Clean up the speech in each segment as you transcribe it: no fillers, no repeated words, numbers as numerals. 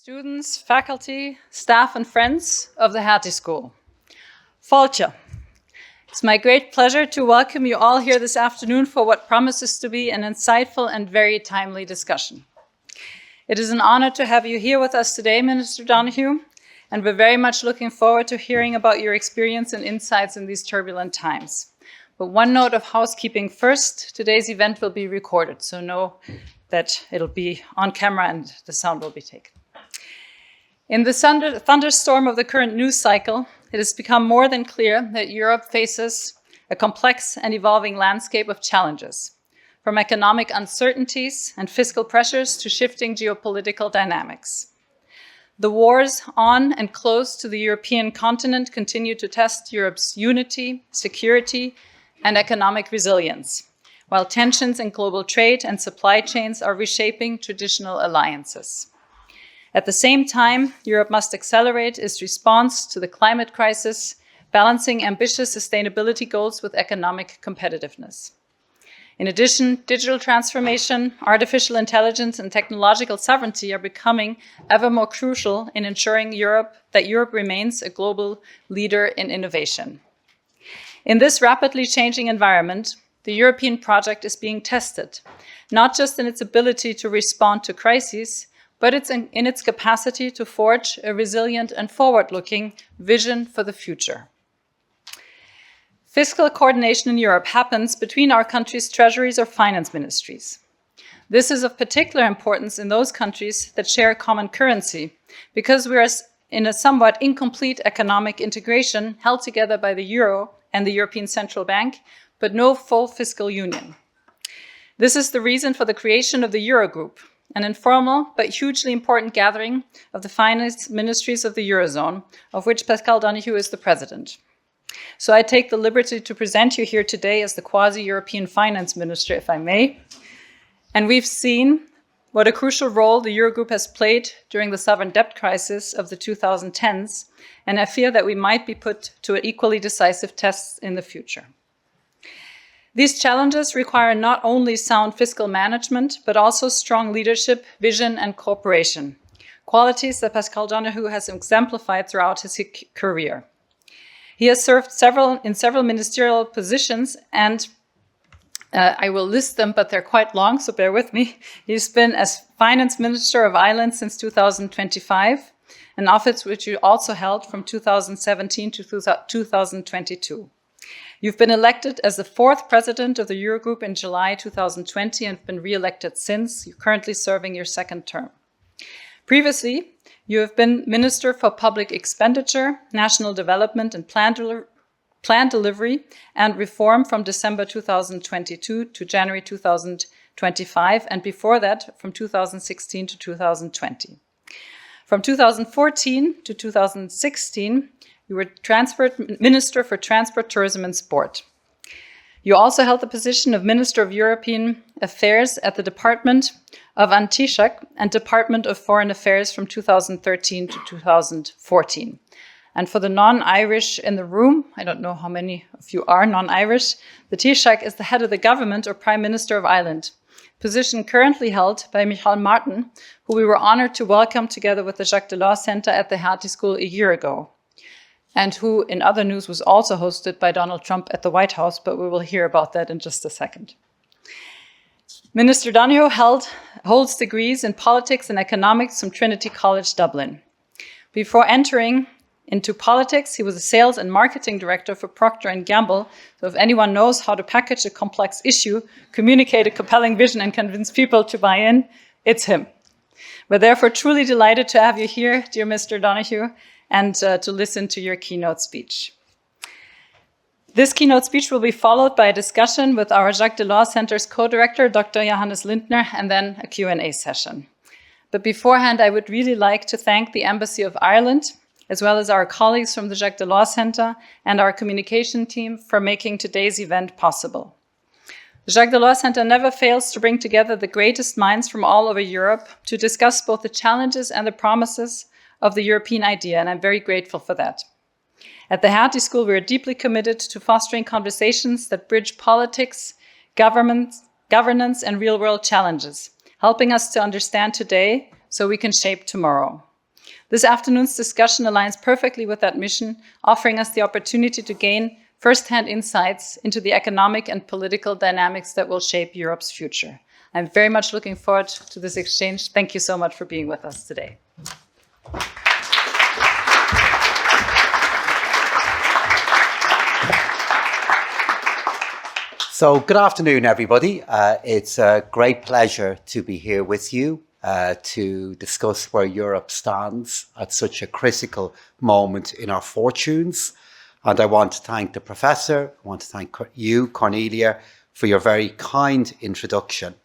Students, faculty, staff, and friends of the Hertie School. Fáilte. It's my great pleasure to welcome you all here this afternoon for what promises to be an insightful and very timely discussion. It is an honor to have you here with us today, Minister Donohoe, and we're very much looking forward to hearing about your experience and insights in these turbulent times. But one note of housekeeping first, today's event will be recorded, so know that it'll be on camera and the sound will be taken. In the thunderstorm of the current news cycle, it has become more than clear that Europe faces a complex and evolving landscape of challenges, from economic uncertainties and fiscal pressures to shifting geopolitical dynamics. The wars on and close to the European continent continue to test Europe's unity, security, and economic resilience, while tensions in global trade and supply chains are reshaping traditional alliances. At the same time, Europe must accelerate its response to the climate crisis, balancing ambitious sustainability goals with economic competitiveness. In addition, digital transformation, artificial intelligence, and technological sovereignty are becoming ever more crucial in ensuring that Europe remains a global leader in innovation. In this rapidly changing environment, the European project is being tested, not just in its ability to respond to crises, but it's in its capacity to forge a resilient and forward-looking vision for the future. Fiscal coordination in Europe happens between our countries' treasuries or finance ministries. This is of particular importance in those countries that share a common currency, because we are in a somewhat incomplete economic integration held together by the euro and the European Central Bank, but no full fiscal union. This is the reason for the creation of the Eurogroup, an informal but hugely important gathering of the finance ministries of the Eurozone, of which Paschal Donohoe is the president. So I take the liberty to present you here today as the quasi-European finance minister, if I may. And we've seen what a crucial role the Eurogroup has played during the sovereign debt crisis of the 2010s, and I fear that we might be put to an equally decisive test in the future. These challenges require not only sound fiscal management, but also strong leadership, vision, and cooperation, qualities that Paschal Donohoe has exemplified throughout his career. He has served in several ministerial positions, and I will list them, but they're quite long, so bear with me. He's been as Finance Minister of Ireland since 2025, an office which he also held from 2017 to 2022. You've been elected as the fourth president of the Eurogroup in July 2020 and been re-elected since. You're currently serving your second term. Previously, you have been Minister for Public Expenditure, National Development and Plan Delivery and Reform from December 2022 to January 2025, and before that from 2016 to 2020. From 2014 to 2016, you were Minister for Transport, Tourism and Sport. You also held the position of Minister of European Affairs at the Department of Taoiseach and Department of Foreign Affairs from 2013 to 2014. And for the non-Irish in the room, I don't know how many of you are non-Irish, the Taoiseach is the head of the government or Prime Minister of Ireland, position currently held by Micheál Martin, who we were honored to welcome together with the Jacques Delors Centre at the Hertie School a year ago, and who, in other news, was also hosted by Donald Trump at the White House, but we will hear about that in just a second. Minister Donohoe holds degrees in politics and economics from Trinity College, Dublin. Before entering into politics, he was a sales and marketing director for Procter & Gamble, so if anyone knows how to package a complex issue, communicate a compelling vision, and convince people to buy in, it's him. We're therefore truly delighted to have you here, dear Mr. Donohoe, and to listen to your keynote speech. This keynote speech will be followed by a discussion with our Jacques Delors Centre's co-director, Dr. Johannes Lindner, and then a Q&A session. But beforehand, I would really like to thank the Embassy of Ireland, as well as our colleagues from the Jacques Delors Centre and our communication team for making today's event possible. The Jacques Delors Centre never fails to bring together the greatest minds from all over Europe to discuss both the challenges and the promises of the European idea, and I'm very grateful for that. At the Hertie School, we are deeply committed to fostering conversations that bridge politics, governance, and real-world challenges, helping us to understand today so we can shape tomorrow. This afternoon's discussion aligns perfectly with that mission, offering us the opportunity to gain first-hand insights into the economic and political dynamics that will shape Europe's future. I'm very much looking forward to this exchange. Thank you so much for being with us today. So good afternoon, everybody. It's a great pleasure to be here with you to discuss where Europe stands at such a critical moment in our fortunes. And I want to thank the professor, I want to thank you, Cornelia, for your very kind introduction,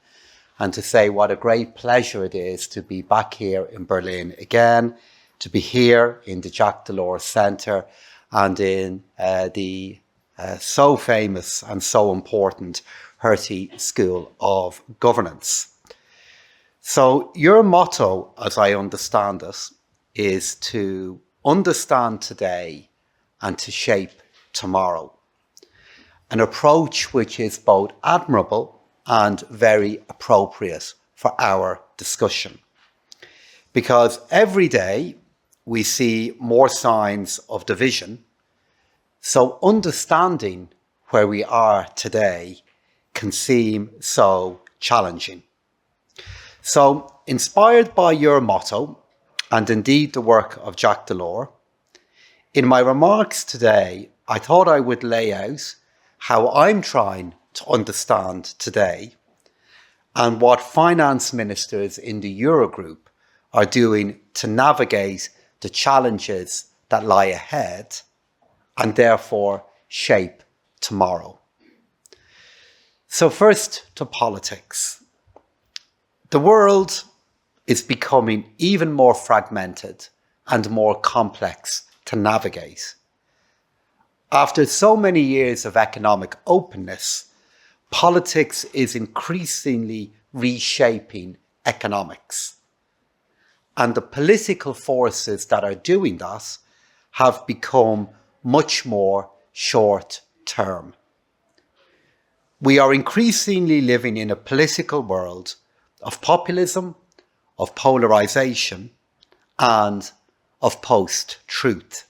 and to say what a great pleasure it is to be back here in Berlin again, to be here in the Jacques Delors Centre and in the so famous and so important Hertie School of Governance. So your motto, as I understand it, is to understand today and to shape tomorrow. An approach which is both admirable and very appropriate for our discussion. Because every day we see more signs of division. So understanding where we are today can seem so challenging. So inspired by your motto, and indeed the work of Jacques Delors, in my remarks today, I thought I would lay out how I'm trying to understand today and what finance ministers in the Eurogroup are doing to navigate the challenges that lie ahead and therefore shape tomorrow. So first to politics. The world is becoming even more fragmented and more complex to navigate. After so many years of economic openness, politics is increasingly reshaping economics. And the political forces that are doing that have become much more short-term. We are increasingly living in a political world of populism, of polarization, and of post-truth.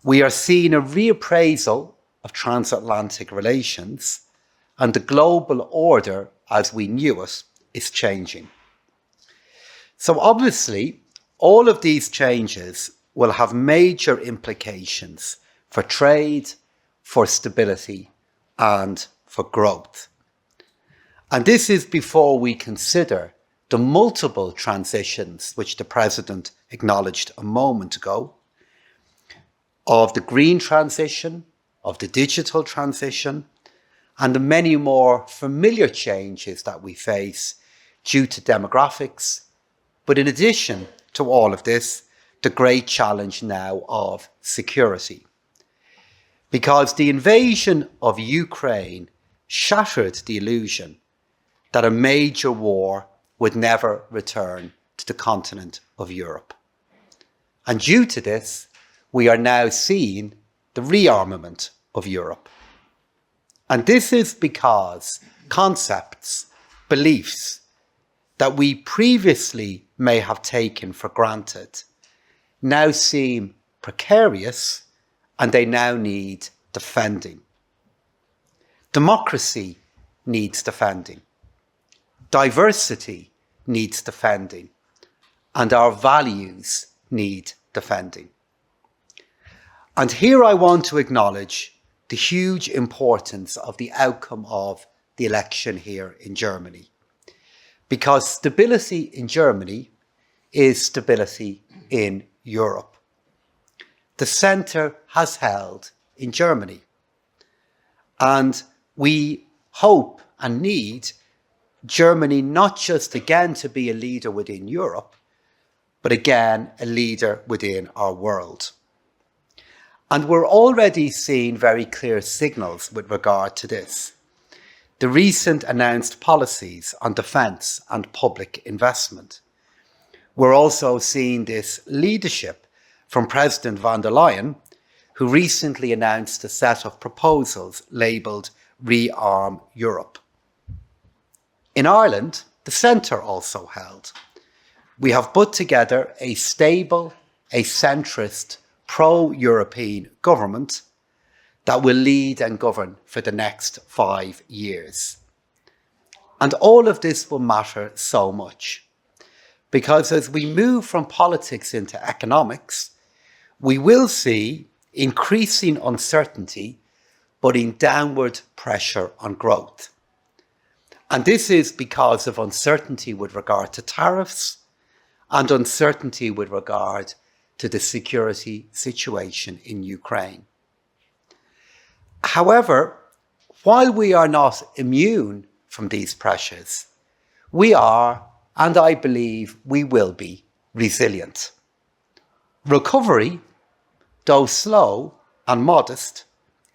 We are seeing a reappraisal of transatlantic relations, and the global order as we knew it is changing. So obviously, all of these changes will have major implications for trade, for stability, and for growth. And this is before we consider the multiple transitions which the President acknowledged a moment ago, of the green transition, of the digital transition, and the many more familiar changes that we face due to demographics. But in addition to all of this, the great challenge now of security. Because the invasion of Ukraine shattered the illusion that a major war would never return to the continent of Europe. And due to this, we are now seeing the rearmament of Europe. And this is because concepts, beliefs that we previously may have taken for granted now seem precarious, and they now need defending. Democracy needs defending. Diversity needs defending. And our values need defending. And here I want to acknowledge the huge importance of the outcome of the election here in Germany. Because stability in Germany is stability in Europe. The centre has held in Germany. And we hope and need Germany not just again to be a leader within Europe, but again a leader within our world. And we're already seeing very clear signals with regard to this. The recent announced policies on defence and public investment. We're also seeing this leadership from President von der Leyen, who recently announced a set of proposals labelled Rearm Europe. In Ireland, the centre also held. We have put together a stable, a centrist, pro-European government that will lead and govern for the next 5 years. And all of this will matter so much, because as we move from politics into economics, we will see increasing uncertainty, putting downward pressure on growth. And this is because of uncertainty with regard to tariffs and uncertainty with regard to the security situation in Ukraine. However, while we are not immune from these pressures, we are, and I believe we will be, resilient. Recovery, though slow and modest,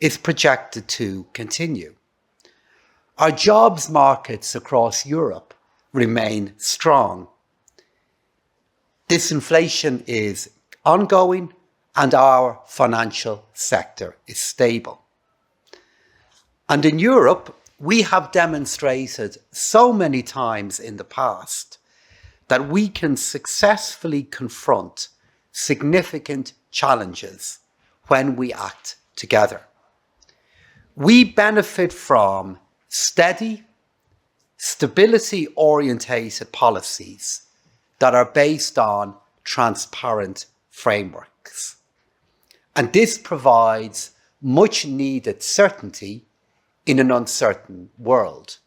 is projected to continue. Our jobs markets across Europe remain strong. Disinflation is ongoing and our financial sector is stable. And in Europe, we have demonstrated so many times in the past that we can successfully confront significant challenges when we act together. We benefit from steady, stability-orientated policies that are based on transparent frameworks. And this provides much needed certainty in an uncertain world.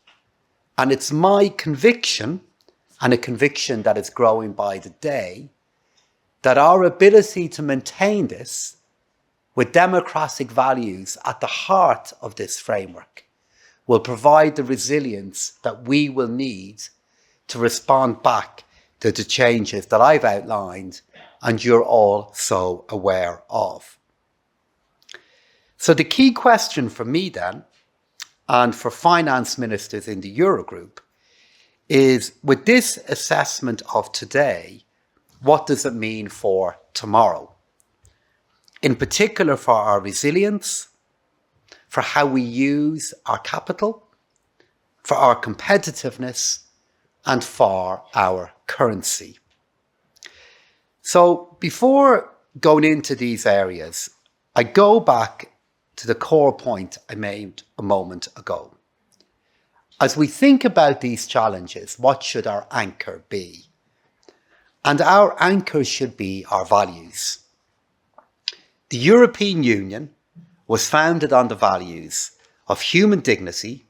And it's my conviction, and a conviction that is growing by the day, that our ability to maintain this with democratic values at the heart of this framework will provide the resilience that we will need to respond back to the changes that I've outlined and you're all so aware of. So the key question for me then, and for finance ministers in the Eurogroup, is with this assessment of today, what does it mean for tomorrow? In particular for our resilience, for how we use our capital, for our competitiveness, and for our currency. So before going into these areas, I go back to the core point I made a moment ago. As we think about these challenges, what should our anchor be? And our anchor should be our values. The European Union was founded on the values of human dignity,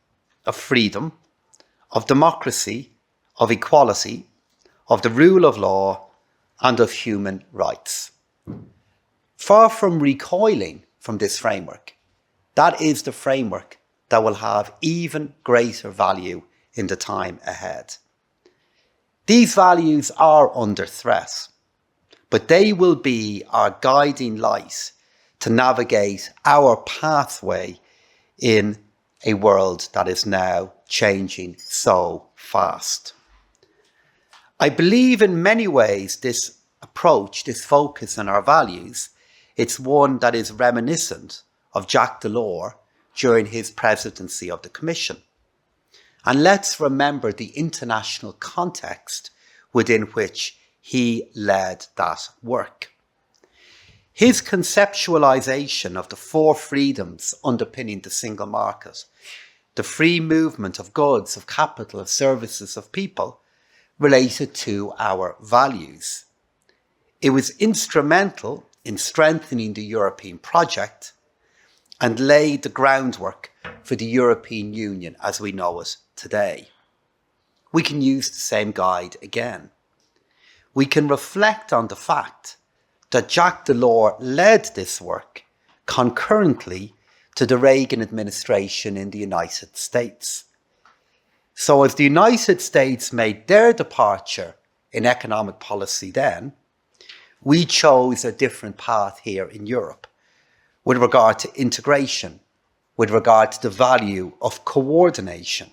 of freedom, of democracy, of equality, of the rule of law, and of human rights. Far from recoiling from this framework, that is the framework that will have even greater value in the time ahead. These values are under threat, but they will be our guiding light to navigate our pathway in a world that is now changing so fast. I believe in many ways this approach, this focus on our values, it's one that is reminiscent of Jacques Delors during his presidency of the Commission. And let's remember the international context within which he led that work. His conceptualization of the 4 freedoms underpinning the single market, the free movement of goods, of capital, of services, of people, related to our values. It was instrumental in strengthening the European project and laid the groundwork for the European Union as we know it today. We can use the same guide again. We can reflect on the fact that Jacques Delors led this work concurrently to the Reagan administration in the United States. So as the United States made their departure in economic policy then, we chose a different path here in Europe with regard to integration, with regard to the value of coordination.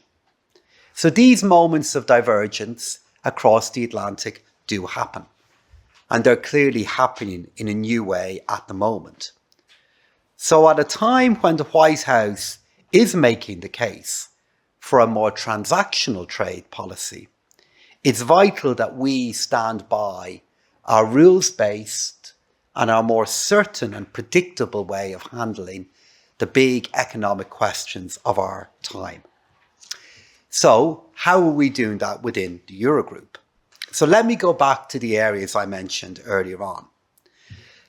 So these moments of divergence across the Atlantic do happen, and they're clearly happening in a new way at the moment. So at a time when the White House is making the case for a more transactional trade policy, it's vital that we stand by our rules-based and our more certain and predictable way of handling the big economic questions of our time. So how are we doing that within the Eurogroup? So let me go back to the areas I mentioned earlier on.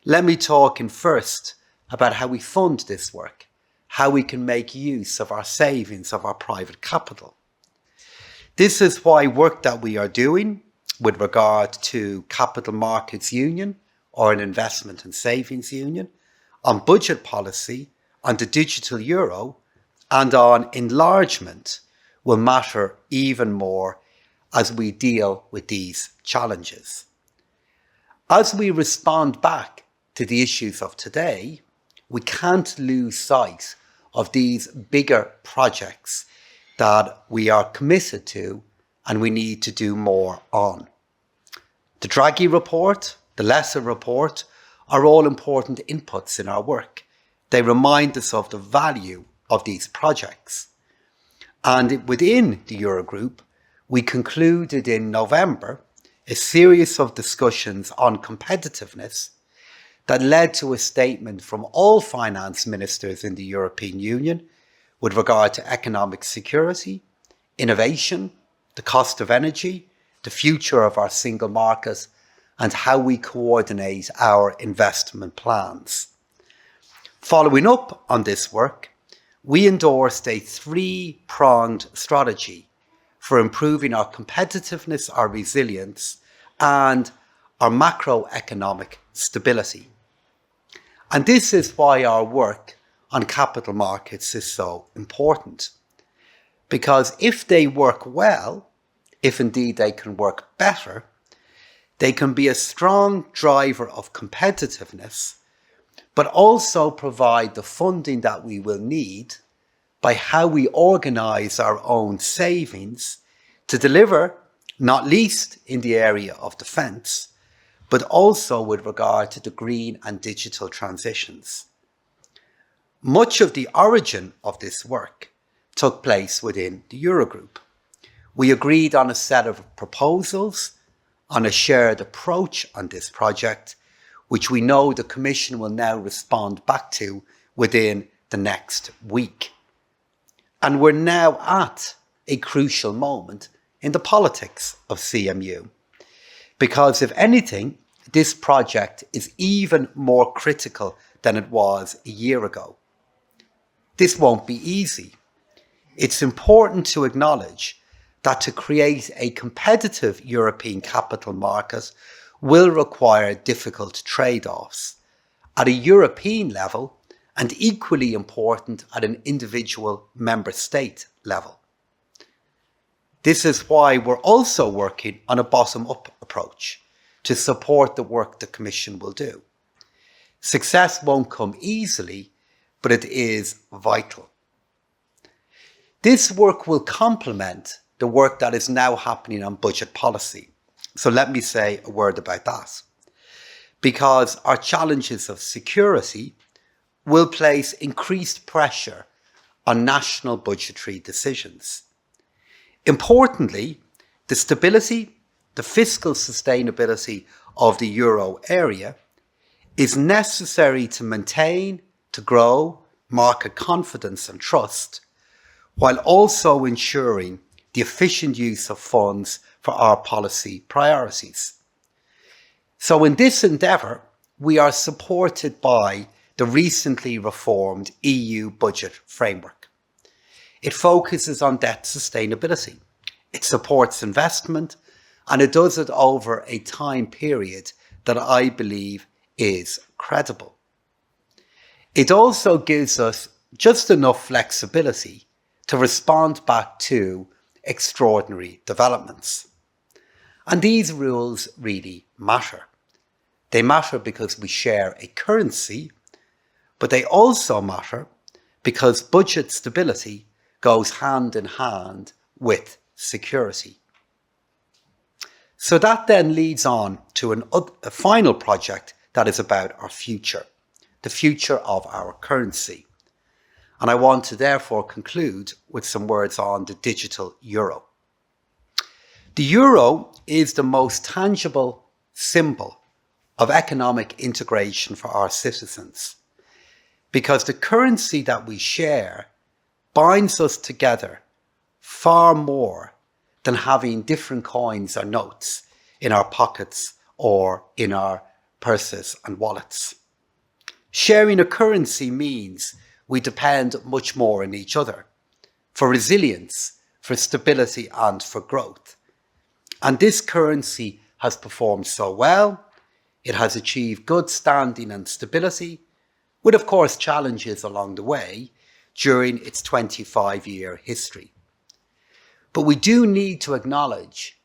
Let me talk in first about how we fund this work, how we can make use of our savings, of our private capital. This is why work that we are doing with regard to Capital Markets Union or an investment and savings union, on budget policy, on the digital euro, and on enlargement will matter even more as we deal with these challenges. As we respond back to the issues of today, we can't lose sight of these bigger projects that we are committed to and we need to do more on. The Draghi report, the Lesser report, are all important inputs in our work. They remind us of the value of these projects. And within the Eurogroup, we concluded in November a series of discussions on competitiveness that led to a statement from all finance ministers in the European Union with regard to economic security, innovation, the cost of energy, the future of our single market, and how we coordinate our investment plans. Following up on this work, we endorsed a three-pronged strategy for improving our competitiveness, our resilience, and our macroeconomic stability. And this is why our work on capital markets is so important. Because if they work well, if indeed they can work better, they can be a strong driver of competitiveness, but also provide the funding that we will need by how we organise our own savings to deliver, not least in the area of defence, but also with regard to the green and digital transitions. Much of the origin of this work took place within the Eurogroup. We agreed on a set of proposals, on a shared approach on this project, which we know the Commission will now respond back to within the next week. And we're now at a crucial moment in the politics of CMU. Because if anything, this project is even more critical than it was a year ago. This won't be easy. It's important to acknowledge that to create a competitive European capital market will require difficult trade-offs at a European level and equally important at an individual member state level. This is why we're also working on a bottom-up approach to support the work the Commission will do. Success won't come easily, but it is vital. This work will complement the work that is now happening on budget policy. So let me say a word about that. Because our challenges of security will place increased pressure on national budgetary decisions. Importantly, the stability, the fiscal sustainability of the euro area is necessary to maintain, to grow market confidence and trust, while also ensuring the efficient use of funds for our policy priorities. So in this endeavour, we are supported by the recently reformed EU budget framework. It focuses on debt sustainability. It supports investment, and it does it over a time period that I believe is credible. It also gives us just enough flexibility to respond back to extraordinary developments. And these rules really matter. They matter because we share a currency, but they also matter because budget stability goes hand in hand with security. So that then leads on to a final project that is about our future, the future of our currency. And I want to therefore conclude with some words on the digital euro. The euro is the most tangible symbol of economic integration for our citizens, because the currency that we share binds us together far more than having different coins or notes in our pockets or in our purses and wallets. Sharing a currency means we depend much more on each other for resilience, for stability and for growth. And this currency has performed so well. It has achieved good standing and stability, with of course challenges along the way during its 25-year history. But we do need to acknowledge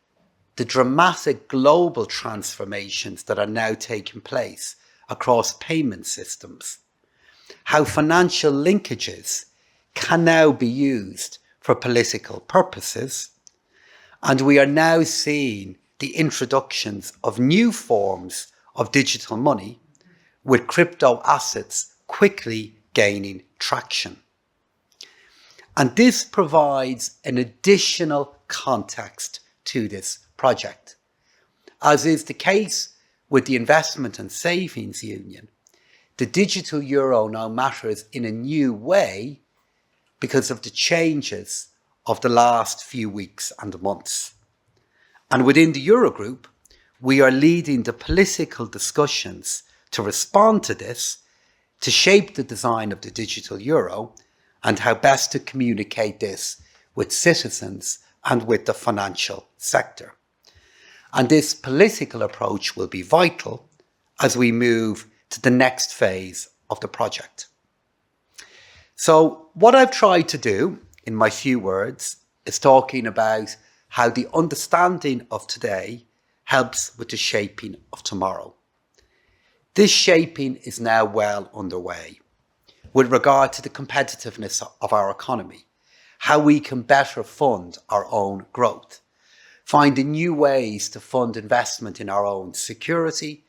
the dramatic global transformations that are now taking place across payment systems, how financial linkages can now be used for political purposes, and we are now seeing the introductions of new forms of digital money, with crypto assets quickly gaining traction. And this provides an additional context to this project. As is the case with the Investment and Savings Union, the digital euro now matters in a new way because of the changes of the last few weeks and months. And within the Eurogroup, we are leading the political discussions to respond to this, to shape the design of the digital euro and how best to communicate this with citizens and with the financial sector. And this political approach will be vital as we move to the next phase of the project. So what I've tried to do in my few words is talking about how the understanding of today helps with the shaping of tomorrow. This shaping is now well underway with regard to the competitiveness of our economy, how we can better fund our own growth, finding new ways to fund investment in our own security,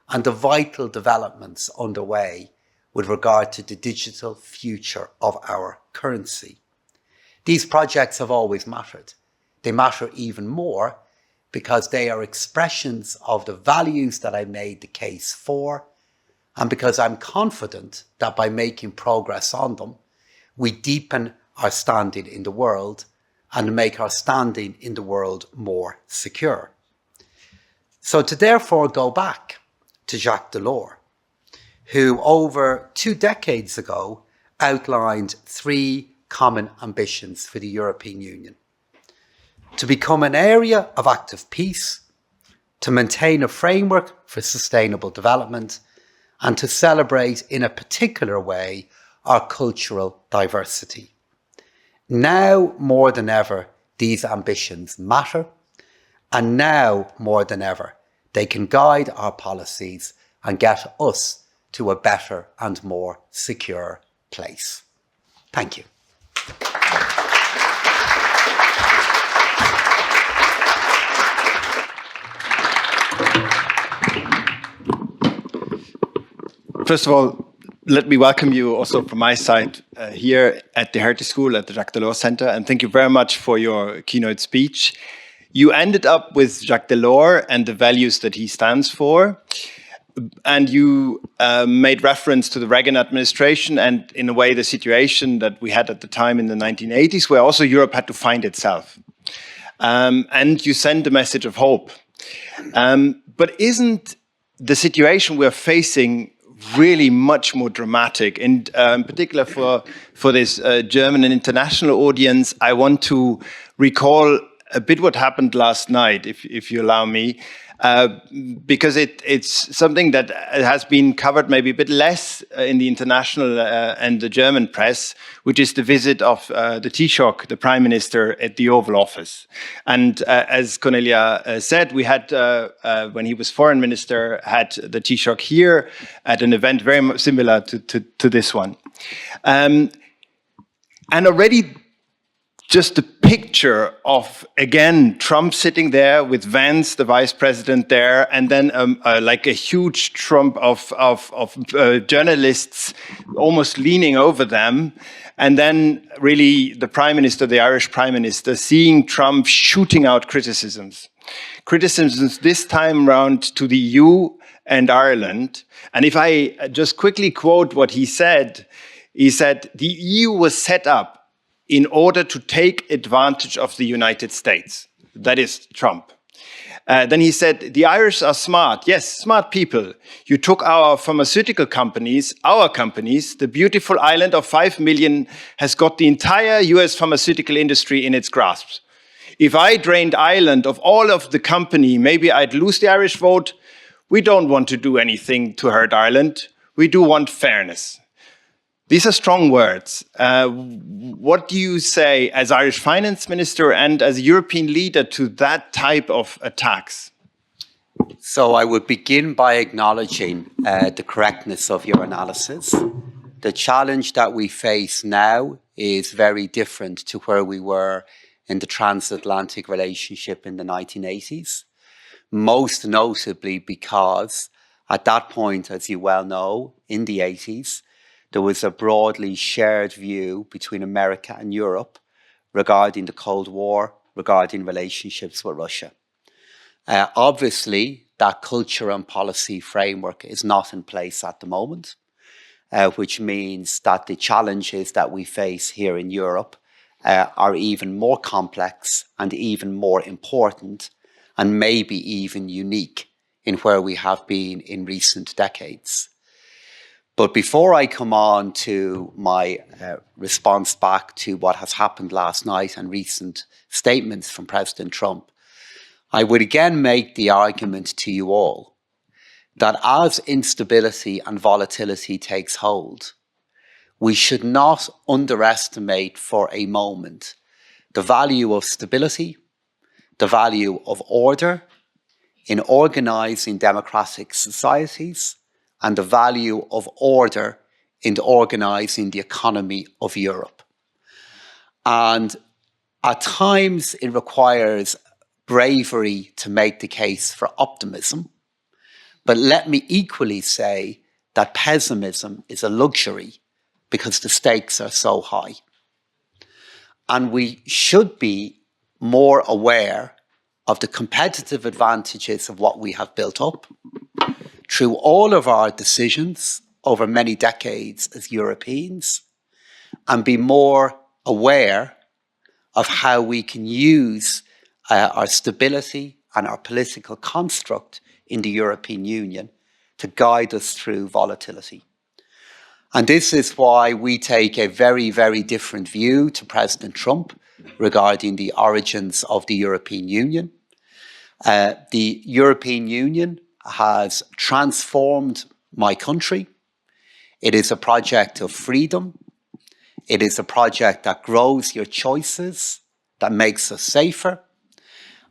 and the vital developments underway with regard to the digital future of our currency. These projects have always mattered. They matter even more because they are expressions of the values that I made the case for, and because I'm confident that by making progress on them, we deepen our standing in the world and make our standing in the world more secure. So to therefore go back to Jacques Delors, who over 2 decades ago outlined 3 common ambitions for the European Union: to become an area of active peace, to maintain a framework for sustainable development, and to celebrate in a particular way our cultural diversity. Now more than ever, these ambitions matter, and now more than ever, they can guide our policies and get us to a better and more secure place. Thank you. First of all, let me welcome you also from my side here at the Hertie School at the Jacques Delors Centre, and thank you very much for your keynote speech. You ended up with Jacques Delors and the values that he stands for, and you made reference to the Reagan administration and, in a way, the situation that we had at the time in the 1980s, where also Europe had to find itself. And you sent a message of hope. But isn't the situation we're facing really much more dramatic? And in particular for this German and international audience, I want to recall a bit what happened last night, if you allow me, because it's something that has been covered maybe a bit less in the international and the German press, which is the visit of the Taoiseach, the Prime Minister, at the Oval Office. And as Cornelia said, we had, when he was Foreign Minister, had the Taoiseach here at an event very similar to this one. And already just a picture of, again, Trump sitting there with Vance, the vice president there, and then like a huge Trump of journalists almost leaning over them. And then really the prime minister, the Irish prime minister, seeing Trump shooting out criticisms. Criticisms this time round to the EU and Ireland. And if I just quickly quote what he said, the EU was set up in order to take advantage of the United States. That is Trump. Then he said, the Irish are smart. Yes, smart people. You took our pharmaceutical companies, our companies, the beautiful island of 5 million has got the entire US pharmaceutical industry in its grasp. If I drained Ireland of all of the company, maybe I'd lose the Irish vote. We don't want to do anything to hurt Ireland. We do want fairness. These are strong words. What do you say as Irish finance minister and as a European leader to that type of attacks? So I would begin by acknowledging the correctness of your analysis. The challenge that we face now is very different to where we were in the transatlantic relationship in the 1980s, most notably because at that point, as you well know, in the 80s, there was a broadly shared view between America and Europe regarding the Cold War, regarding relationships with Russia. Obviously, that culture and policy framework is not in place at the moment, which means that the challenges that we face here in Europe are even more complex and even more important, and maybe even unique in where we have been in recent decades. But before I come on to my response back to what has happened last night and recent statements from President Trump, I would again make the argument to you all that as instability and volatility takes hold, we should not underestimate for a moment the value of stability, the value of order in organizing democratic societies, and the value of order in organizing the economy of Europe. And at times it requires bravery to make the case for optimism, but let me equally say that pessimism is a luxury because the stakes are so high. And we should be more aware of the competitive advantages of what we have built up through all of our decisions over many decades as Europeans, and be more aware of how we can use our stability and our political construct in the European Union to guide us through volatility. And this is why we take a very, very different view to President Trump regarding the origins of the European Union. The European Union has transformed my country. It is a project of freedom. It is a project that grows your choices, that makes us safer.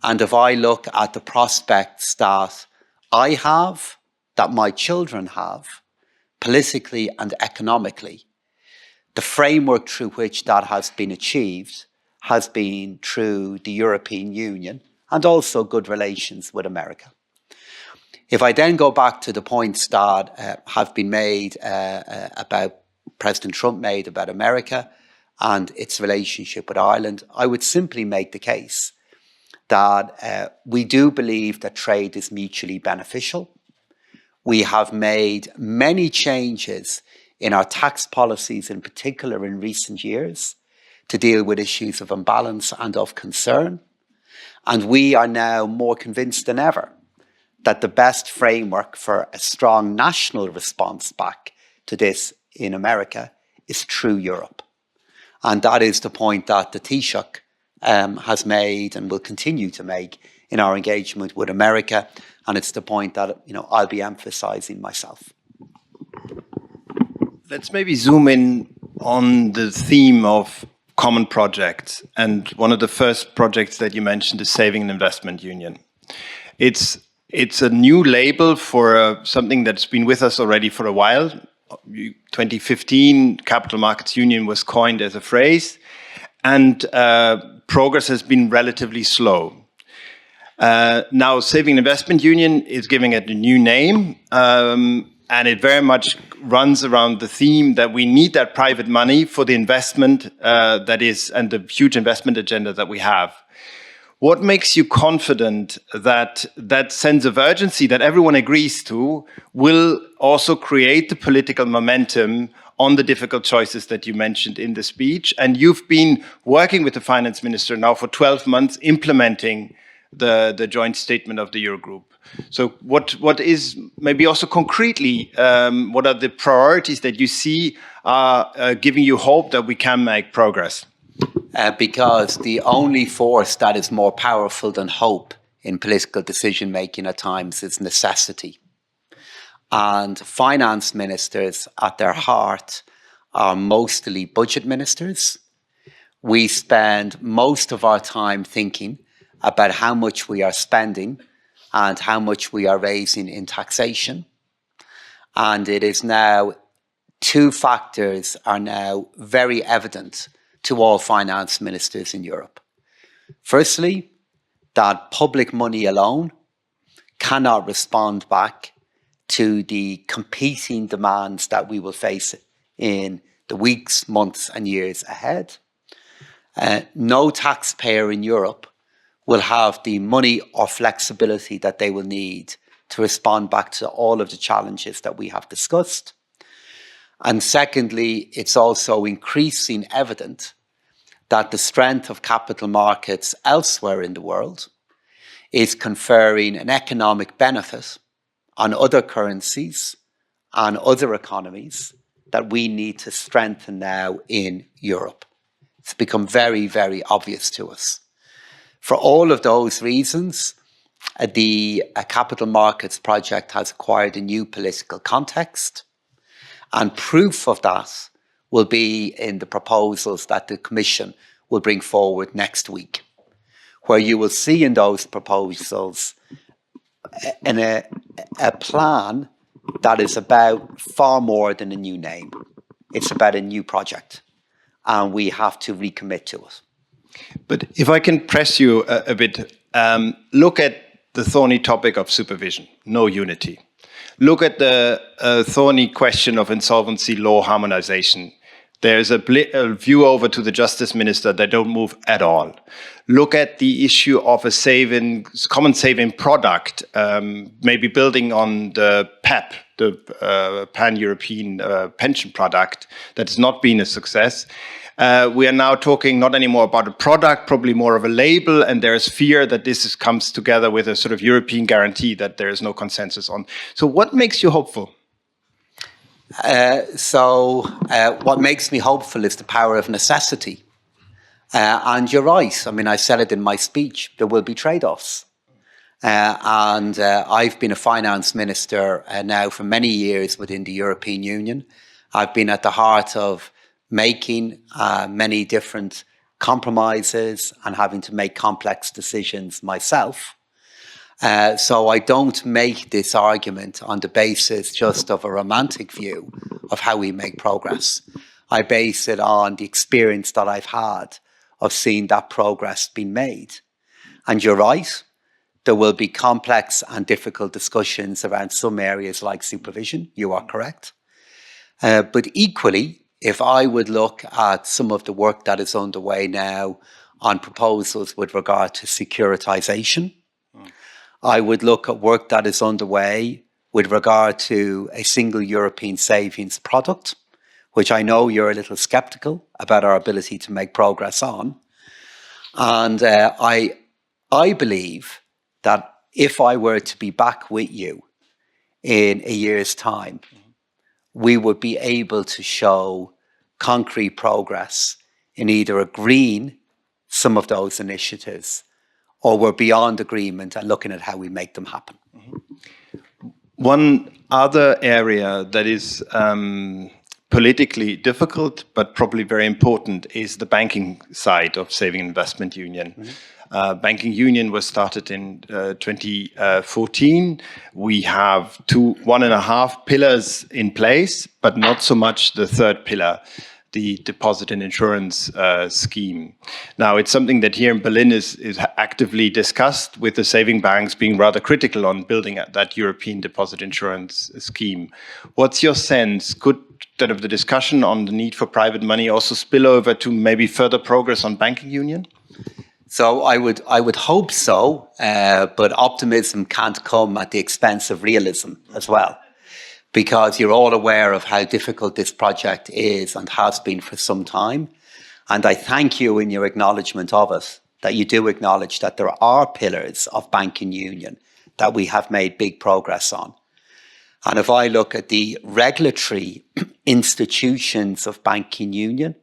And if I look at the prospects that I have, that my children have, politically and economically, the framework through which that has been achieved has been through the European Union and also good relations with America. If I then go back to the points that have been made about President Trump made about America and its relationship with Ireland, I would simply make the case that we do believe that trade is mutually beneficial. We have made many changes in our tax policies, in particular in recent years, to deal with issues of imbalance and of concern. And we are now more convinced than ever that the best framework for a strong national response back to this in America is through Europe. And that is the point that the Taoiseach has made and will continue to make in our engagement with America. And it's the point that I'll be emphasizing myself. Let's maybe zoom in on the theme of common projects. And one of the first projects that you mentioned is Saving and Investment Union. It's a new label for something that's been with us already for a while. 2015, Capital Markets Union was coined as a phrase. and progress has been relatively slow. Now, Saving Investment Union is giving it a new name, and it very much runs around the theme that we need that private money for the investment and the huge investment agenda that we have. What makes you confident that that sense of urgency that everyone agrees to will also create the political momentum on the difficult choices that you mentioned in the speech? And you've been working with the finance minister now for 12 months, implementing the joint statement of the Eurogroup. So what is maybe also concretely, what are the priorities that you see are giving you hope that we can make progress? Because the only force that is more powerful than hope in political decision making at times is necessity. And finance ministers at their heart are mostly budget ministers. We spend most of our time thinking about how much we are spending and how much we are raising in taxation. And it is now, two factors are now very evident to all finance ministers in Europe. Firstly, that public money alone cannot respond back to the competing demands that we will face in the weeks, months and years ahead. No taxpayer in Europe will have the money or flexibility that they will need to respond back to all of the challenges that we have discussed. And secondly, it's also increasing evident that the strength of capital markets elsewhere in the world is conferring an economic benefit on other currencies and other economies that we need to strengthen now in Europe. It's become very, very obvious to us. For all of those reasons, the Capital Markets Project has acquired a new political context, and proof of that will be in the proposals that the Commission will bring forward next week, where you will see in those proposals a plan that is about far more than a new name. It's about a new project, and we have to recommit to it. But if I can press you a bit, look at the thorny topic of supervision, no unity. Look at the thorny question of insolvency law harmonization. There's a view over to the justice minister that don't move at all. Look at the issue of a common saving product, maybe building on the PEP, the pan-European pension product, that has not been a success. We are now talking not anymore about a product, probably more of a label, and there is fear that this comes together with a sort of European guarantee that there is no consensus on. So what makes you hopeful? What makes me hopeful is the power of necessity. And you're right. I mean, I said it in my speech, there will be trade-offs. I've been a finance minister now for many years within the European Union. I've been at the heart of making many different compromises and having to make complex decisions myself. So I don't make this argument on the basis just of a romantic view of how we make progress. I base it on the experience that I've had of seeing that progress being made. And you're right, there will be complex and difficult discussions around some areas like supervision. You are correct. But equally, if I would look at some of the work that is underway now on proposals with regard to securitization, I would look at work that is underway with regard to a single European savings product, which I know you're a little skeptical about our ability to make progress on. And I believe that if I were to be back with you in a year's time, we would be able to show concrete progress in either agreeing some of those initiatives or we're beyond agreement and looking at how we make them happen. One other area that is politically difficult, but probably very important, is the banking side of Saving Investment Union. Banking Union was started in 2014. We have 1.5 pillars in place, but not so much the third pillar. the deposit and insurance scheme. Now, it's something that here in Berlin is actively discussed, with the saving banks being rather critical on building that European deposit insurance scheme. What's your sense? Could the discussion on the need for private money also spill over to maybe further progress on banking union? So I would hope so, but optimism can't come at the expense of realism as well, because you're all aware of how difficult this project is and has been for some time. And I thank you in your acknowledgement of it, that you do acknowledge that there are pillars of banking union that we have made big progress on. And if I look at the regulatory institutions of banking union,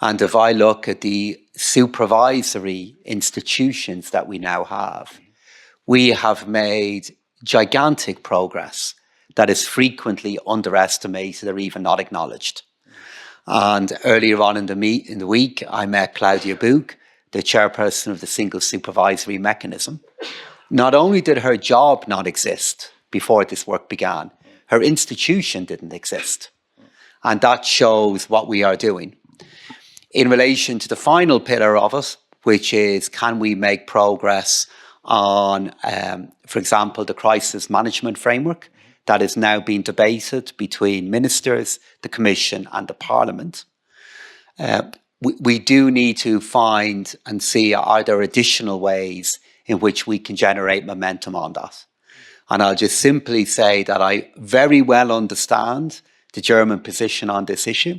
and if I look at the supervisory institutions that we now have, we have made gigantic progress that is frequently underestimated or even not acknowledged. And earlier on in the week, I met Claudia Buch, the chairperson of the Single Supervisory Mechanism. Not only did her job not exist before this work began, her institution didn't exist. And that shows what we are doing. In relation to the final pillar of it, which is, can we make progress on, for example, the crisis management framework that is now being debated between ministers, the Commission and the Parliament. We do need to find and see, are there additional ways in which we can generate momentum on that. And I'll just simply say that I very well understand the German position on this issue,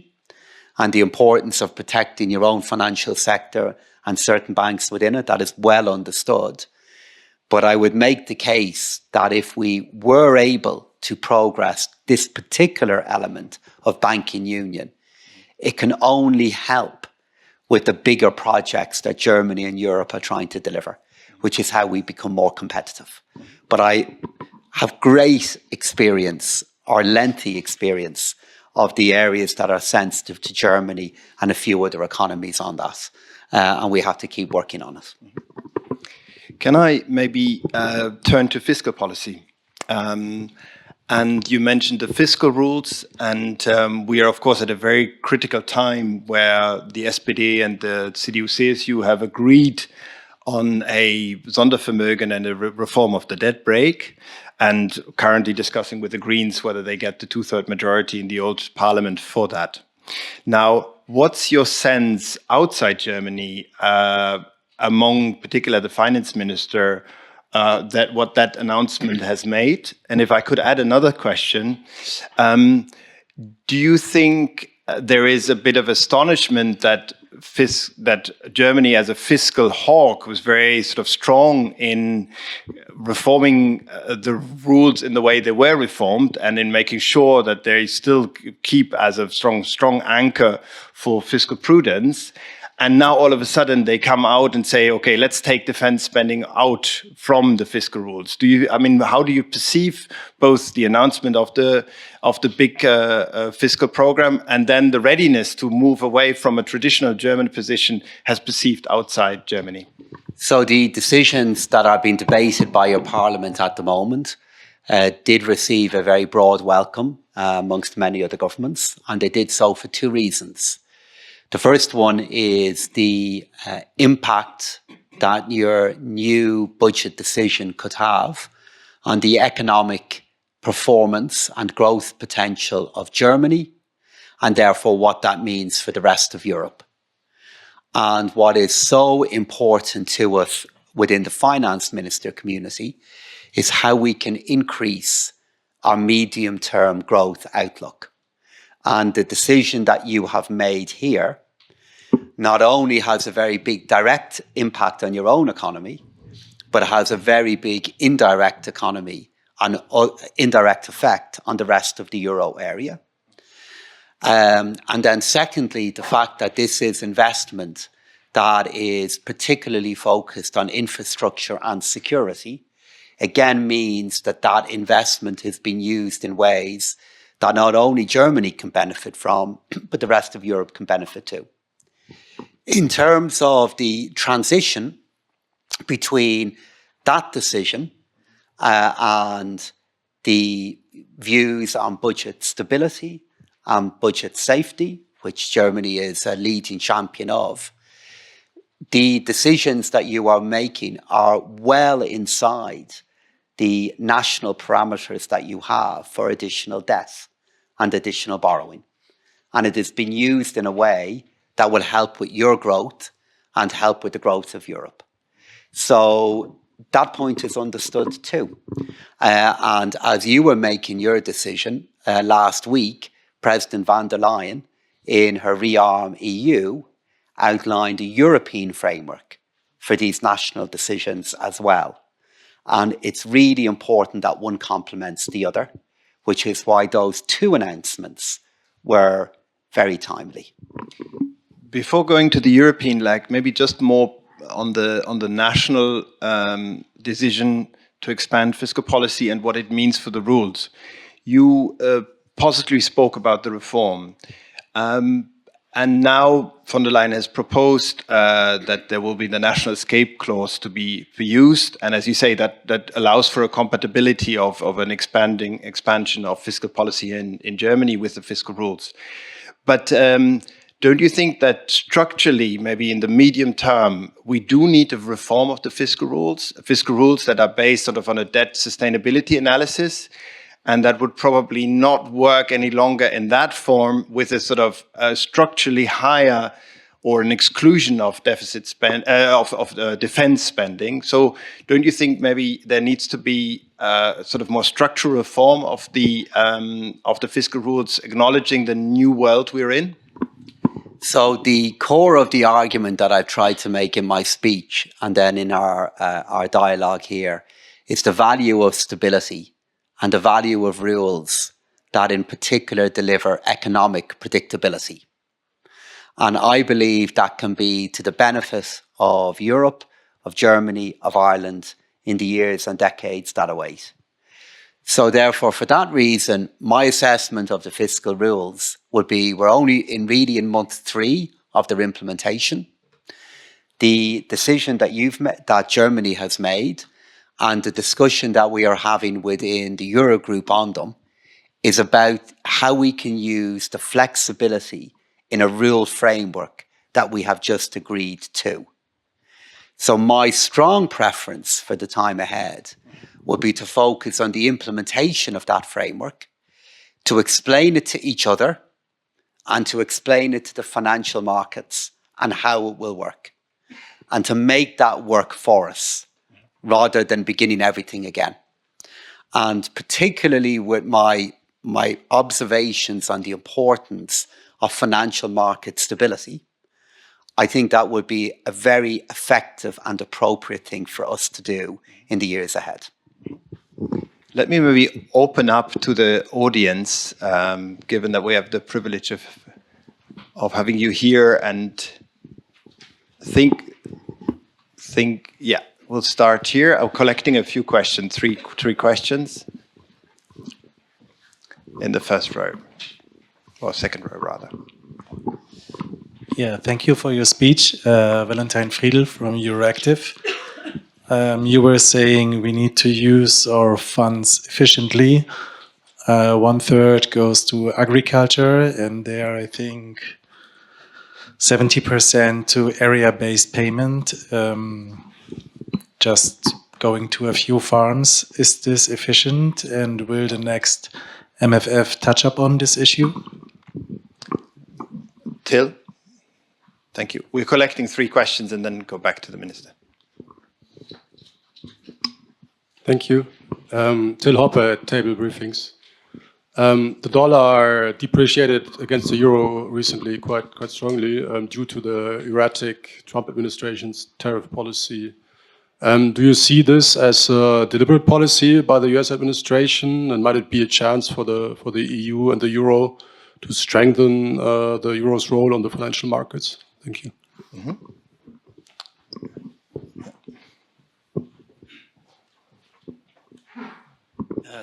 and the importance of protecting your own financial sector and certain banks within it. That is well understood. But I would make the case that if we were able to progress this particular element of banking union, it can only help with the bigger projects that Germany and Europe are trying to deliver, which is how we become more competitive. But I have great experience, or lengthy experience, of the areas that are sensitive to Germany and a few other economies on that. And we have to keep working on it. Can I maybe turn to fiscal policy? And you mentioned the fiscal rules, and we are, of course, at a very critical time where the SPD and the CDU-CSU have agreed on a Sondervermögen and a reform of the debt brake, and currently discussing with the Greens whether they get the two-thirds majority in the old parliament for that. Now, what's your sense outside Germany, among particularly the finance minister, that what that announcement has made? And if I could add another question, do you think there is a bit of astonishment that Germany as a fiscal hawk was very sort of strong in reforming the rules in the way they were reformed, and in making sure that they still keep as a strong anchor for fiscal prudence? And now all of a sudden they come out and say, okay, let's take defense spending out from the fiscal rules. How do you perceive both the announcement of the big fiscal program, and then the readiness to move away from a traditional German position has perceived outside Germany? So the decisions that are being debated by your parliament at the moment did receive a very broad welcome amongst many other governments, and they did so for two reasons. The first one is the impact that your new budget decision could have on the economic performance and growth potential of Germany, and therefore what that means for the rest of Europe. And what is so important to us within the finance minister community is how we can increase our medium-term growth outlook. And the decision that you have made here not only has a very big direct impact on your own economy, but has a very big indirect indirect effect on the rest of the euro area. And then secondly, the fact that this is investment that is particularly focused on infrastructure and security, again means that that investment is being used in ways that not only Germany can benefit from, but the rest of Europe can benefit too. In terms of the transition between that decision and the views on budget stability and budget safety, which Germany is a leading champion of, the decisions that you are making are well inside the national parameters that you have for additional debt and additional borrowing. And it has been used in a way that will help with your growth and help with the growth of Europe. So that point is understood too. And as you were making your decision last week, President von der Leyen, in her Rearm EU, outlined a European framework for these national decisions as well. And it's really important that one complements the other, which is why those two announcements were very timely. Before going to the European leg, maybe just more on the national decision to expand fiscal policy and what it means for the rules. You positively spoke about the reform. And now von der Leyen has proposed that there will be the national escape clause to be used. And as you say, that allows for a compatibility of an expansion of fiscal policy in Germany with the fiscal rules. But don't you think that structurally, maybe in the medium term, we do need a reform of the fiscal rules that are based sort of on a debt sustainability analysis? And that would probably not work any longer in that form with a sort of structurally higher or an exclusion of deficit spend of defense spending. So don't you think maybe there needs to be sort of more structural reform of the fiscal rules, acknowledging the new world we're in? So the core of the argument that I tried to make in my speech and then in our dialogue here is the value of stability and the value of rules that in particular deliver economic predictability. And I believe that can be to the benefit of Europe, of Germany, of Ireland in the years and decades that await. So therefore, for that reason, my assessment of the fiscal rules would be we're only really in month 3 of their implementation. The decision that Germany has made and the discussion that we are having within the Eurogroup on them is about how we can use the flexibility in a rule framework that we have just agreed to. So my strong preference for the time ahead would be to focus on the implementation of that framework, to explain it to each other, and to explain it to the financial markets and how it will work, and to make that work for us, rather than beginning everything again. And particularly with my observations on the importance of financial market stability, I think that would be a very effective and appropriate thing for us to do in the years ahead. Let me maybe open up to the audience, given that we have the privilege of having you here, and think, yeah. We'll start here. I'm collecting a few questions, three questions in the first row, or second row rather. Yeah, thank you for your speech, Valentine Friedl from Euractiv. You were saying we need to use our funds efficiently. 1/3 goes to agriculture, and there I think 70% to area-based payment. Just going to a few farms. Is this efficient, and will the next MFF touch upon this issue? Till? Thank you. We're collecting 3 questions and then go back to the minister. Thank you. Till Hopper at Table Briefings. The dollar depreciated against the euro recently quite strongly due to the erratic Trump administration's tariff policy. Do you see this as a deliberate policy by the US administration, and might it be a chance for the EU and the euro to strengthen the euro's role on the financial markets? Thank you. Mm-hmm.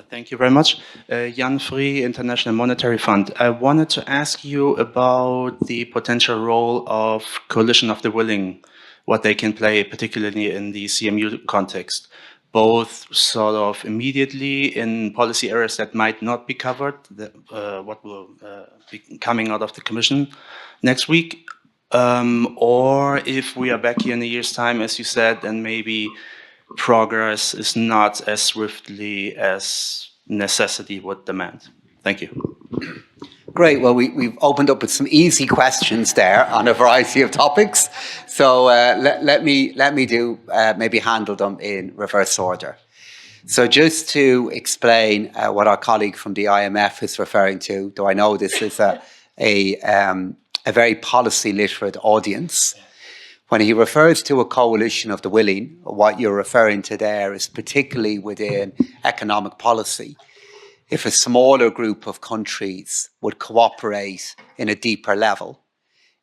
Thank you very much. Jan Free, International Monetary Fund. I wanted to ask you about the potential role of coalition of the willing, what they can play, particularly in the CMU context. both sort of immediately in policy areas that might not be covered, what will be coming out of the Commission next week, or if we are back here in a year's time, as you said, and maybe progress is not as swiftly as necessity would demand. Thank you. Great. Well, we've opened up with some easy questions there on a variety of topics. So let me maybe handle them in reverse order. So just to explain what our colleague from the IMF is referring to, though I know this is a very policy literate audience, when he refers to a coalition of the willing, what you're referring to there is particularly within economic policy. If a smaller group of countries would cooperate in a deeper level,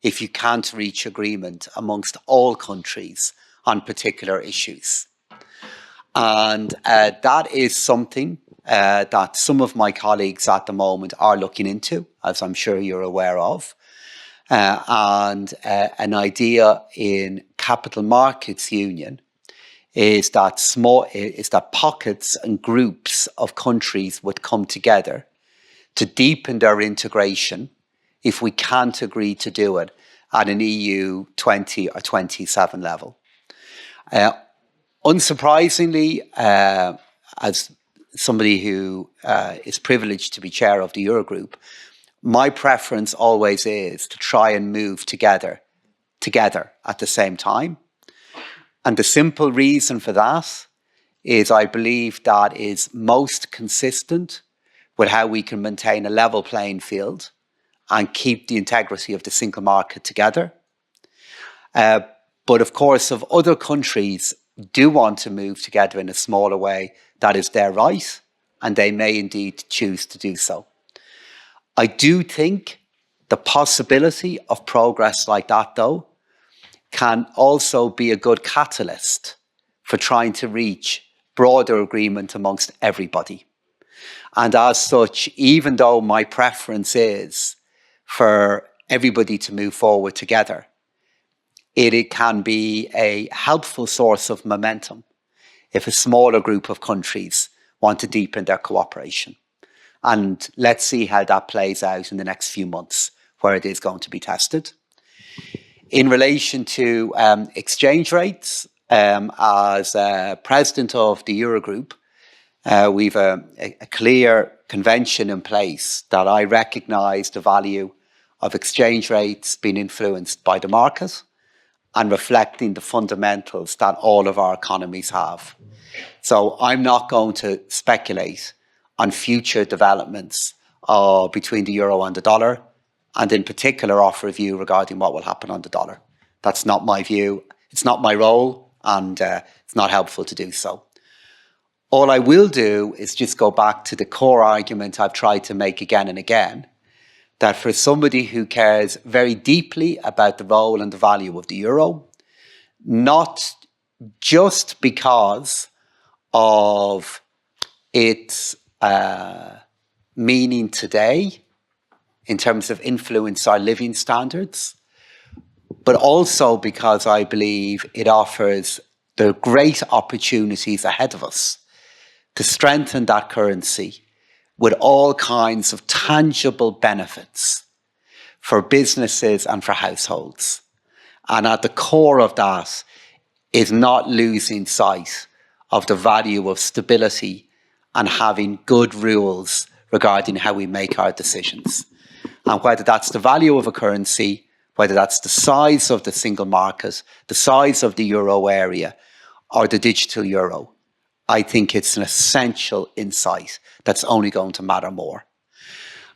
if you can't reach agreement amongst all countries on particular issues. And that is something that some of my colleagues at the moment are looking into, as I'm sure you're aware of. And an idea in capital markets union is that pockets and groups of countries would come together to deepen their integration if we can't agree to do it at an EU 20 or 27 level. Unsurprisingly, as somebody who is privileged to be chair of the Eurogroup, my preference always is to try and move together at the same time. And the simple reason for that is I believe that is most consistent with how we can maintain a level playing field and keep the integrity of the single market together. But of course, if other countries do want to move together in a smaller way, that is their right, and they may indeed choose to do so. I do think the possibility of progress like that, though, can also be a good catalyst for trying to reach broader agreement amongst everybody. And as such, even though my preference is for everybody to move forward together, it can be a helpful source of momentum if a smaller group of countries want to deepen their cooperation. And let's see how that plays out in the next few months, where it is going to be tested. In relation to exchange rates, as president of the Eurogroup, we've a clear convention in place that I recognise the value of exchange rates being influenced by the market and reflecting the fundamentals that all of our economies have. So I'm not going to speculate on future developments between the euro and the dollar, and in particular offer a view regarding what will happen on the dollar. That's not my view, it's not my role, and it's not helpful to do so. All I will do is just go back to the core argument I've tried to make again and again, that for somebody who cares very deeply about the role and the value of the euro, not just because of its meaning today in terms of influence our living standards, but also because I believe it offers the great opportunities ahead of us to strengthen that currency with all kinds of tangible benefits for businesses and for households. And at the core of that is not losing sight of the value of stability and having good rules regarding how we make our decisions. And whether that's the value of a currency, whether that's the size of the single market, the size of the euro area, or the digital euro, I think it's an essential insight that's only going to matter more.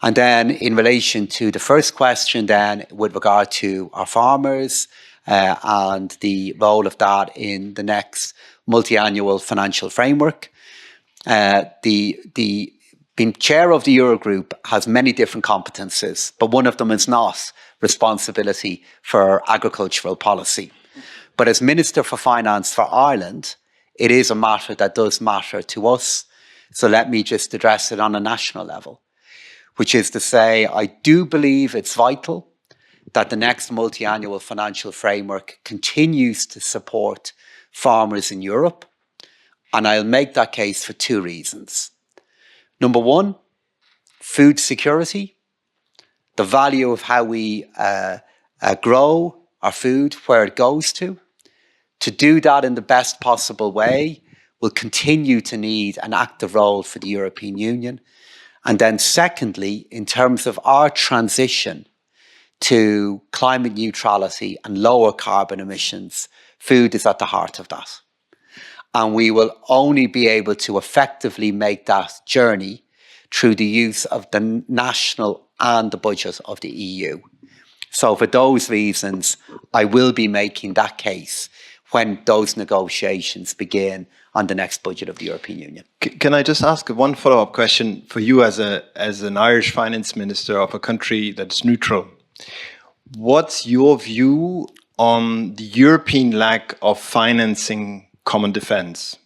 And then in relation to the first question then, with regard to our farmers and the role of that in the next multi-annual financial framework, being chair of the Eurogroup has many different competences, but one of them is not responsibility for agricultural policy. But as Minister for Finance for Ireland, it is a matter that does matter to us. So let me just address it on a national level, which is to say, I do believe it's vital that the next multi-annual financial framework continues to support farmers in Europe. And I'll make that case for two reasons. Number one, food security, the value of how we grow our food, where it goes to. To do that in the best possible way will continue to need an active role for the European Union. And then secondly, in terms of our transition to climate neutrality and lower carbon emissions, food is at the heart of that. And we will only be able to effectively make that journey through the use of the national and the budget of the EU. So for those reasons, I will be making that case when those negotiations begin on the next budget of the European Union. Can I just ask one follow-up question for you as an Irish finance minister of a country that's neutral? What's your view on the European lack of financing common defense?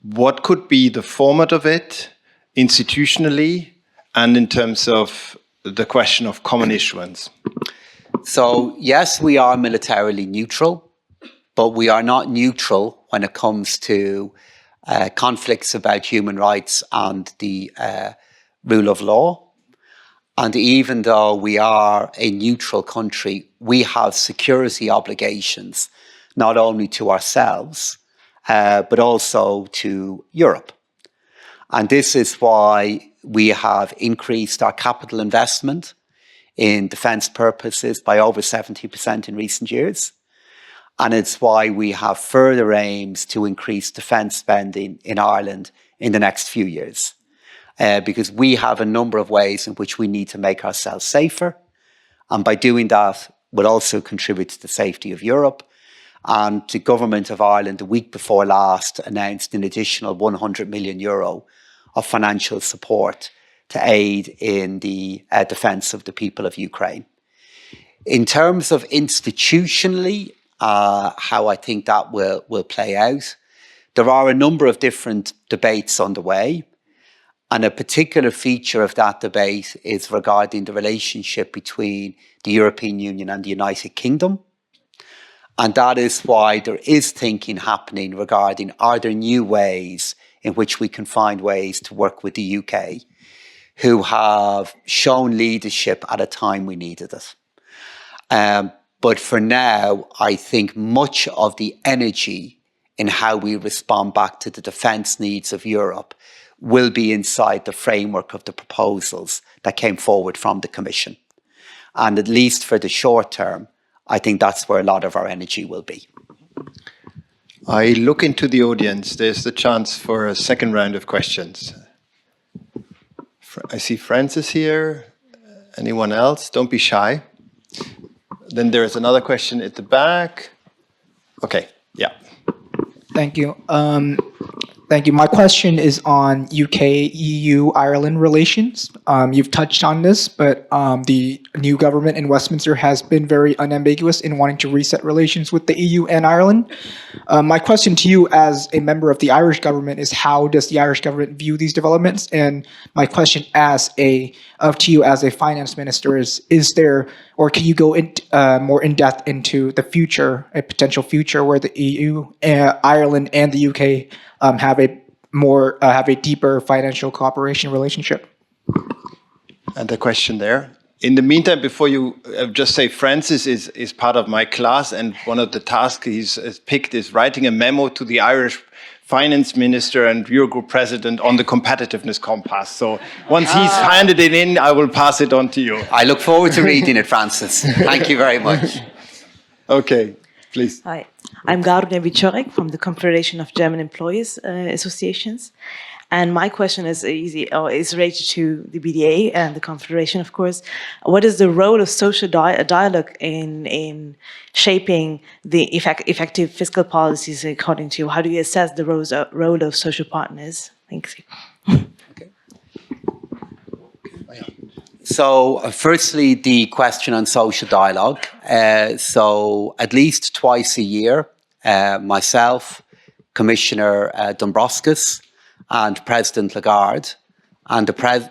What could be the format of it institutionally and in terms of the question of common issuance? So yes, we are militarily neutral, but we are not neutral when it comes to conflicts about human rights and the rule of law. And even though we are a neutral country, we have security obligations, not only to ourselves, but also to Europe. And this is why we have increased our capital investment in defence purposes by over 70% in recent years. And it's why we have further aims to increase defence spending in Ireland in the next few years. Because we have a number of ways in which we need to make ourselves safer. And by doing that, we'll also contribute to the safety of Europe. And the Government of Ireland, the week before last, announced an additional €100 million of financial support to aid in the defence of the people of Ukraine. In terms of institutionally, how I think that will play out, there are a number of different debates underway. And a particular feature of that debate is regarding the relationship between the European Union and the United Kingdom. And that is why there is thinking happening regarding, are there new ways in which we can find ways to work with the UK, who have shown leadership at a time we needed it. But for now, I think much of the energy in how we respond back to the defence needs of Europe will be inside the framework of the proposals that came forward from the Commission. And at least for the short term, I think that's where a lot of our energy will be. I look into the audience. There's the chance for a second round of questions. I see Francis here. Anyone else? Don't be shy. Then there is another question at the back. Okay, yeah. Thank you. Thank you. My question is on UK-EU-Ireland relations. You've touched on this, but the new government in Westminster has been very unambiguous in wanting to reset relations with the EU and Ireland. My question to you as a member of the Irish government is, how does the Irish government view these developments? And my question to you as a finance minister is there, or can you go more in depth into the future, a potential future where the EU, Ireland, and the UK have a deeper financial cooperation relationship? And the question there. In the meantime, before you just say, Francis is part of my class, and one of the tasks he's picked is writing a memo to the Irish finance minister and Eurogroup president on the competitiveness compass. So once he's handed it in, I will pass it on to you. I look forward to reading it, Francis. Thank you very much. Okay, please. Hi, I'm Garune Wiczorek from the Confederation of German Employees Associations. And my question is related to the BDA and the Confederation, of course. What is the role of social dialogue in shaping the effective fiscal policies according to you? How do you assess the role of social partners? Thank you. Okay. So firstly, the question on social dialogue. So at least twice a year, myself, Commissioner Dombrovskis, and President Lagarde, and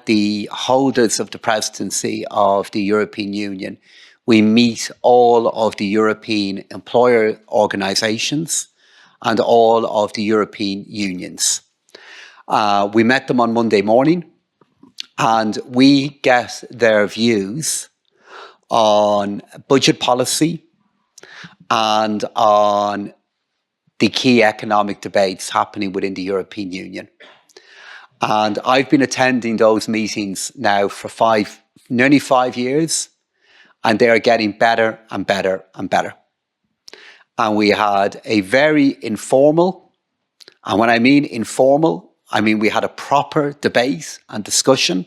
the holders of the presidency of the European Union, we meet all of the European employer organisations and all of the European unions. We met them on Monday morning, and we get their views on budget policy and on the key economic debates happening within the European Union. And I've been attending those meetings now for nearly 5 years, and they are getting better and better and better. And we had a very informal, and when I mean informal, I mean we had a proper debate and discussion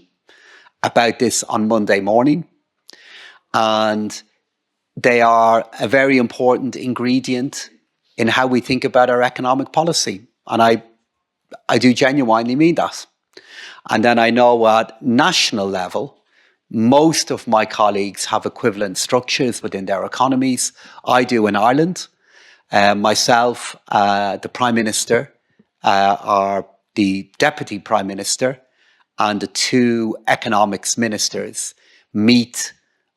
about this on Monday morning. And they are a very important ingredient in how we think about our economic policy. And I do genuinely mean that. And then I know at national level, most of my colleagues have equivalent structures within their economies. I do in Ireland. Myself, the Prime Minister, or the Deputy Prime Minister, and the two economics ministers meet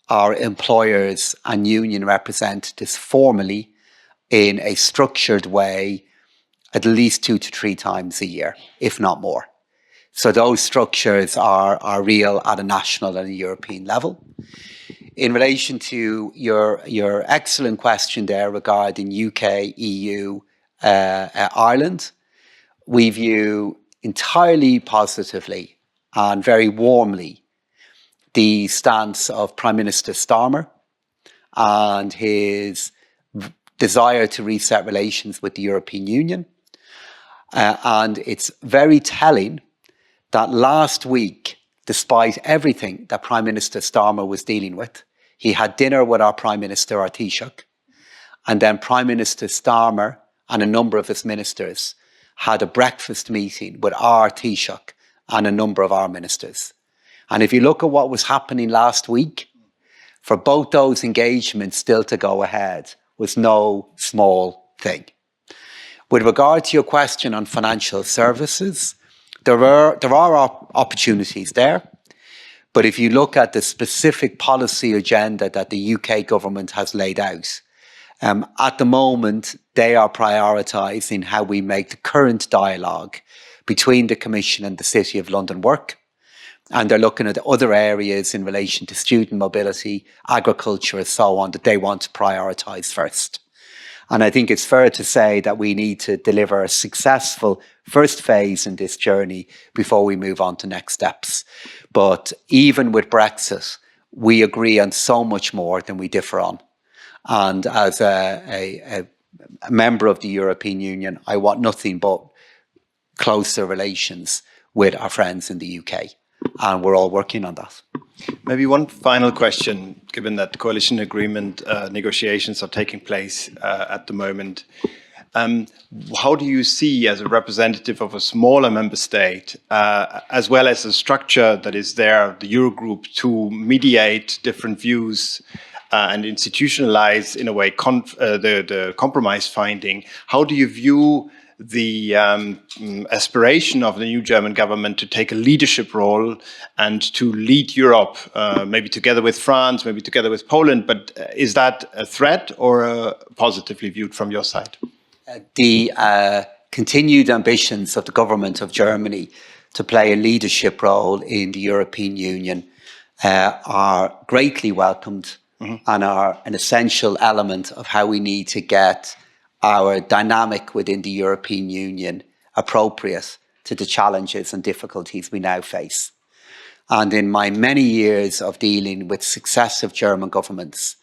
our employers and union representatives formally in a structured way at least 2 to 3 times a year, if not more. So those structures are real at a national and a European level. In relation to your excellent question there regarding UK, EU, Ireland, we view entirely positively and very warmly the stance of Prime Minister Starmer and his desire to reset relations with the European Union. And it's very telling that last week, despite everything that Prime Minister Starmer was dealing with, he had dinner with our Prime Minister, our Taoiseach, and then Prime Minister Starmer and a number of his ministers had a breakfast meeting with our Taoiseach and a number of our ministers. And if you look at what was happening last week, for both those engagements still to go ahead was no small thing. With regard to your question on financial services, there are opportunities there. But if you look at the specific policy agenda that the UK government has laid out, at the moment, they are prioritising how we make the current dialogue between the Commission and the City of London work. And they're looking at other areas in relation to student mobility, agriculture and so on that they want to prioritise first. And I think it's fair to say that we need to deliver a successful first phase in this journey before we move on to next steps. But even with Brexit, we agree on so much more than we differ on. And as a member of the European Union, I want nothing but closer relations with our friends in the UK. And we're all working on that. Maybe one final question, given that coalition agreement negotiations are taking place at the moment. How do you see, as a representative of a smaller member state, as well as a structure that is there, the Eurogroup, to mediate different views and institutionalize, in a way, the compromise finding, how do you view the aspiration of the new German government to take a leadership role and to lead Europe, maybe together with France, maybe together with Poland, but is that a threat or positively viewed from your side? The continued ambitions of the government of Germany to play a leadership role in the European Union are greatly welcomed and are an essential element of how we need to get our dynamic within the European Union appropriate to the challenges and difficulties we now face. And in my many years of dealing with successive German governments,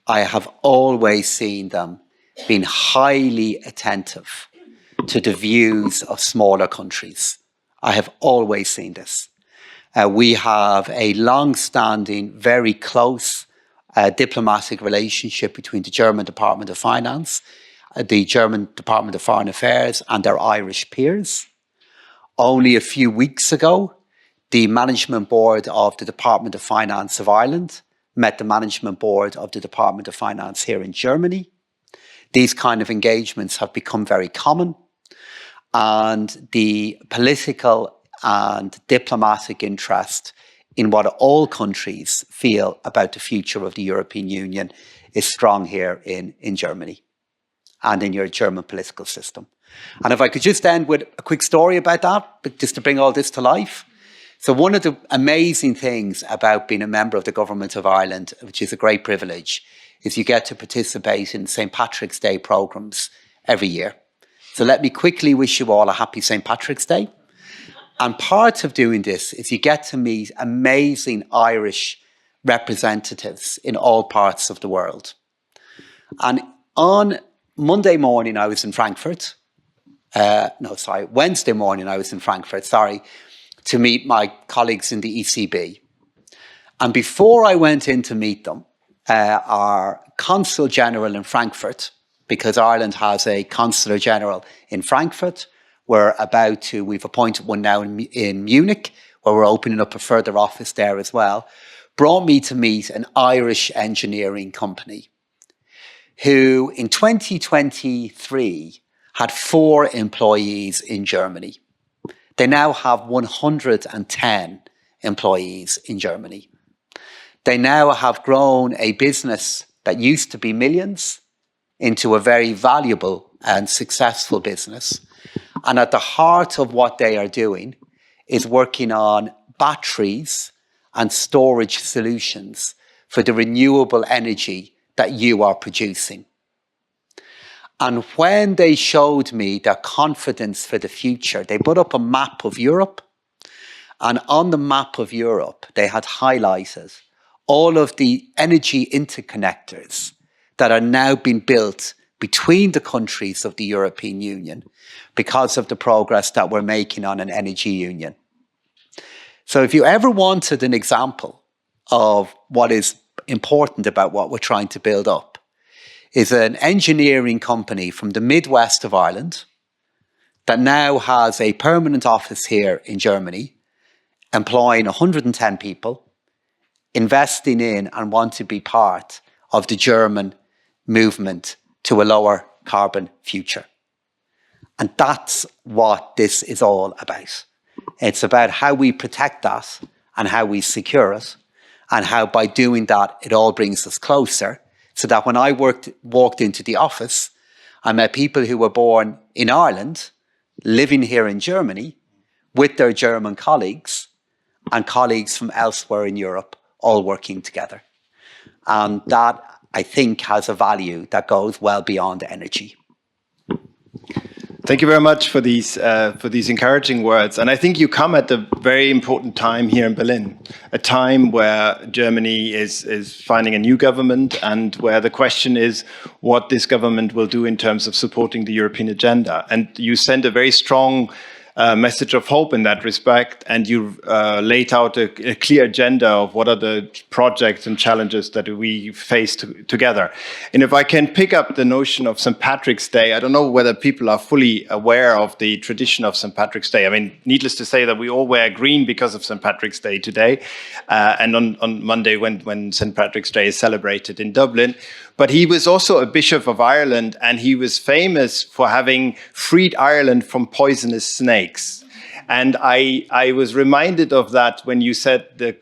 I have always seen them being highly attentive to the views of smaller countries. I have always seen this. We have a long-standing, very close diplomatic relationship between the German Department of Finance, the German Department of Foreign Affairs and their Irish peers. Only a few weeks ago, the management board of the Department of Finance of Ireland met the management board of the Department of Finance here in Germany. These kind of engagements have become very common, and the political and diplomatic interest in what all countries feel about the future of the European Union is strong here in Germany. and in your German political system. And if I could just end with a quick story about that, just to bring all this to life. So one of the amazing things about being a member of the Government of Ireland, which is a great privilege, is you get to participate in St. Patrick's Day programmes every year. So let me quickly wish you all a happy St. Patrick's Day. And part of doing this is you get to meet amazing Irish representatives in all parts of the world. And on Monday morning, I was in Frankfurt. Wednesday morning, I was in Frankfurt, to meet my colleagues in the ECB. And before I went in to meet them, our Consul General in Frankfurt, because Ireland has a Consular General in Frankfurt, we've appointed one now in Munich, where we're opening up a further office there as well, brought me to meet an Irish engineering company who in 2023 had 4 employees in Germany. They now have 110 employees in Germany. They now have grown a business that used to be millions into a very valuable and successful business. And at the heart of what they are doing is working on batteries and storage solutions for the renewable energy that you are producing. And when they showed me their confidence for the future, they put up a map of Europe. And on the map of Europe, they had highlighted all of the energy interconnectors that are now being built between the countries of the European Union because of the progress that we're making on an energy union. So if you ever wanted an example of what is important about what we're trying to build up, is an engineering company from the Midwest of Ireland that now has a permanent office here in Germany, employing 110 people, investing in and want to be part of the German movement to a lower carbon future. And that's what this is all about. It's about how we protect that and how we secure it, and how by doing that, it all brings us closer, so that when I walked into the office, I met people who were born in Ireland, living here in Germany, with their German colleagues, and colleagues from elsewhere in Europe, all working together. And that, I think, has a value that goes well beyond energy. Thank you very much for these encouraging words. And I think you come at a very important time here in Berlin, a time where Germany is finding a new government, and where the question is what this government will do in terms of supporting the European agenda. And you send a very strong message of hope in that respect, and you laid out a clear agenda of what are the projects and challenges that we face together. And if I can pick up the notion of St. Patrick's Day, I don't know whether people are fully aware of the tradition of St. Patrick's Day. I mean, needless to say that we all wear green because of St. Patrick's Day today, and on Monday when St. Patrick's Day is celebrated in Dublin. But he was also a bishop of Ireland, and he was famous for having freed Ireland from poisonous snakes. And I was reminded of that when you said the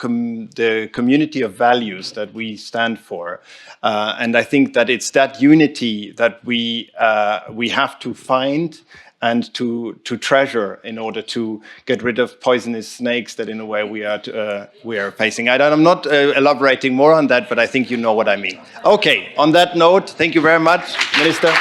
community of values that we stand for. And I think that it's that unity that we have to find and to treasure in order to get rid of poisonous snakes that in a way we are facing. I'm not elaborating more on that, but I think you know what I mean. Okay, on that note, thank you very much, Minister.